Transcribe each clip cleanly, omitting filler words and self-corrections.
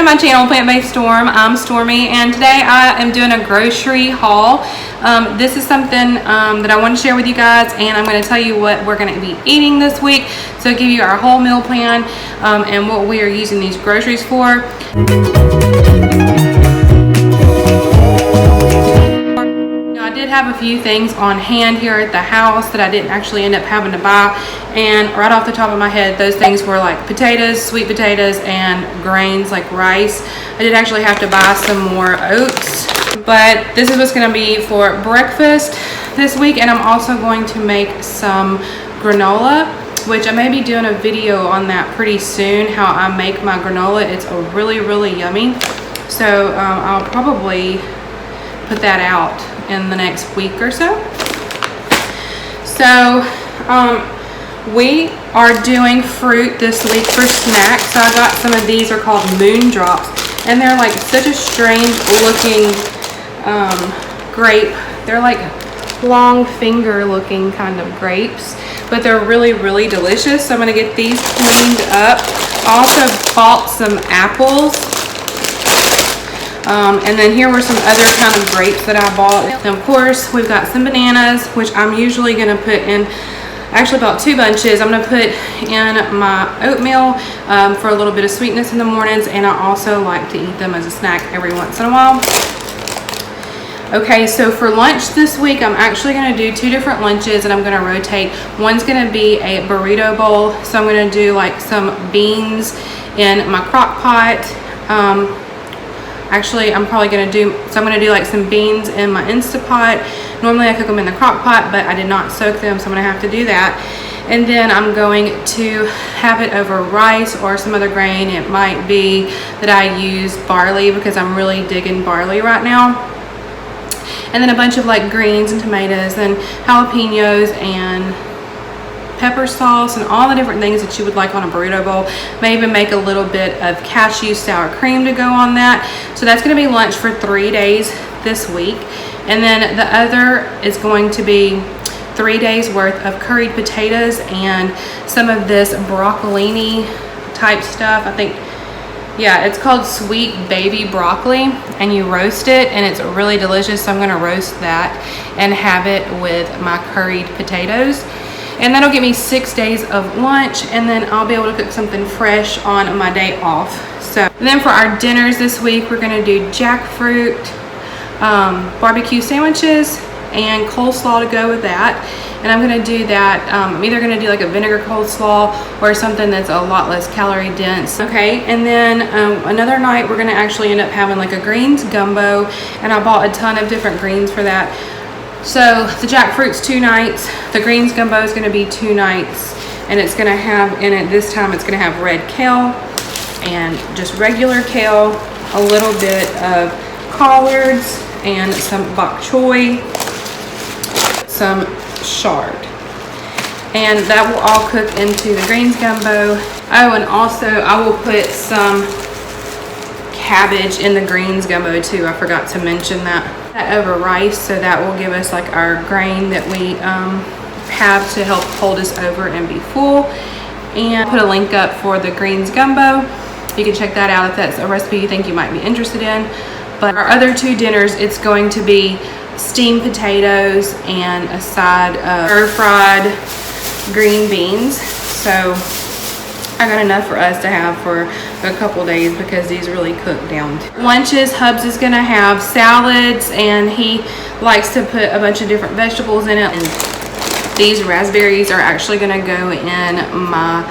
my channel, Plant-Based Storm. I'm Stormy, and today I am doing a grocery haul. This is something that I want to share with you guys, and I'm going to tell you what we're going to be eating this week. So give you our whole meal plan and what we are using these groceries for. I did have a few things on hand here at the house that I didn't actually end up having to buy, and right off the top of my head, those things were like potatoes, sweet potatoes, and grains like rice. I did actually have to buy some more oats, but this is what's going to be for breakfast this week. And I'm also going to make some granola, which I may be doing a video on that pretty soon, how I make my granola. It's really yummy, so I'll probably put that out in the next week or so. So we are doing fruit this week for snacks. So I got some of these, are called moon drops, and they're like such a strange looking grape. They're like long finger looking kind of grapes, but they're really delicious. So I'm gonna get these cleaned up. I also bought some apples. And then here were some other kind of grapes that I bought. And of course, we've got some bananas, which I'm usually going to put in, actually about 2 bunches. I'm going to put in my oatmeal for a little bit of sweetness in the mornings, and I also like to eat them as a snack every once in a while. Okay, so for lunch this week, I'm actually going to do 2 different lunches, and I'm going to rotate. One's going to be a burrito bowl, so I'm going to do like some beans in my crock pot. Actually, I'm probably going to do, so I'm going to do like some beans in my Instapot. Normally I cook them in the crock pot, but I did not soak them, so I'm going to have to do that. And then I'm going to have it over rice or some other grain. It might be that I use barley because I'm really digging barley right now. And then a bunch of like greens and tomatoes and jalapenos and pepper sauce and all the different things that you would like on a burrito bowl. May even make a little bit of cashew sour cream to go on that. So that's going to be lunch for 3 days this week. And then the other is going to be 3 days worth of curried potatoes and some of this broccolini type stuff. I think, yeah, it's called sweet baby broccoli, and you roast it and it's really delicious. So I'm going to roast that and have it with my curried potatoes. And that'll give me 6 days of lunch, and then I'll be able to cook something fresh on my day off. So, and then for our dinners this week, we're gonna do jackfruit, barbecue sandwiches, and coleslaw to go with that. And I'm gonna do that, I'm either gonna do like a vinegar coleslaw or something that's a lot less calorie dense. Okay, and then another night, we're gonna actually end up having like a greens gumbo, and I bought a ton of different greens for that. So the jackfruit's 2 nights, the greens gumbo is going to be 2 nights, and it's going to have in it, this time it's going to have red kale and just regular kale, a little bit of collards and some bok choy, some chard, and that will all cook into the greens gumbo. Oh, and also I will put some cabbage in the greens gumbo too. I forgot to mention that over rice, so that will give us like our grain that we have to help hold us over and be full. And put a link up for the greens gumbo. You can check that out if that's a recipe you think you might be interested in. But our other 2 dinners, it's going to be steamed potatoes and a side of stir-fried green beans. So I got enough for us to have for a couple days because these really cook down. Lunches, Hubs is gonna have salads, and he likes to put a bunch of different vegetables in it. And these raspberries are actually gonna go in my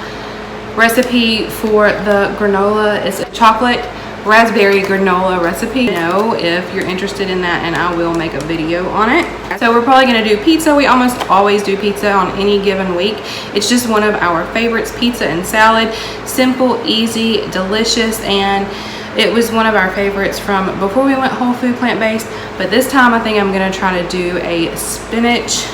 recipe for the granola. It's a chocolate raspberry granola recipe. Know if you're interested in that, and I will make a video on it. So we're probably going to do pizza. We almost always do pizza on any given week. It's just one of our favorites, pizza and salad. Simple, easy, delicious, and it was one of our favorites from before we went whole food plant-based. But this time I think I'm going to try to do a spinach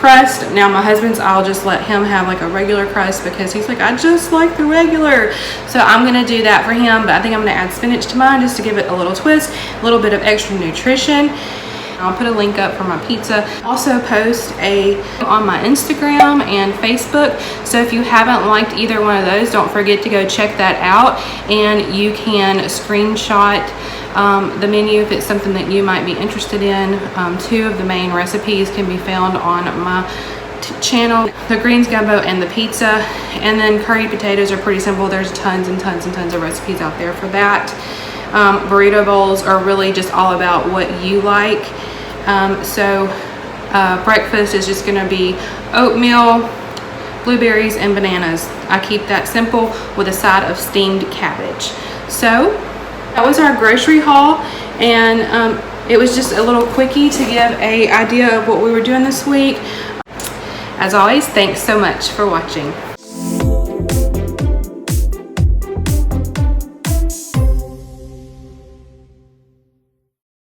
crust. Now my husband's, I'll just let him have like a regular crust because he's like, I just like the regular. So I'm gonna do that for him, but I think I'm gonna add spinach to mine just to give it a little twist, a little bit of extra nutrition. I'll put a link up for my pizza. Also post on my Instagram and Facebook. So if you haven't liked either one of those, don't forget to go check that out. And you can screenshot the menu if it's something that you might be interested in. 2 of the main recipes can be found on my channel, the greens gumbo and the pizza. And then curried potatoes are pretty simple. There's tons and tons and tons of recipes out there for that. Burrito bowls are really just all about what you like. Breakfast is just going to be oatmeal, blueberries, and bananas. I keep that simple with a side of steamed cabbage. So that was our grocery haul, and it was just a little quickie to give an idea of what we were doing this week. As always, thanks so much for watching.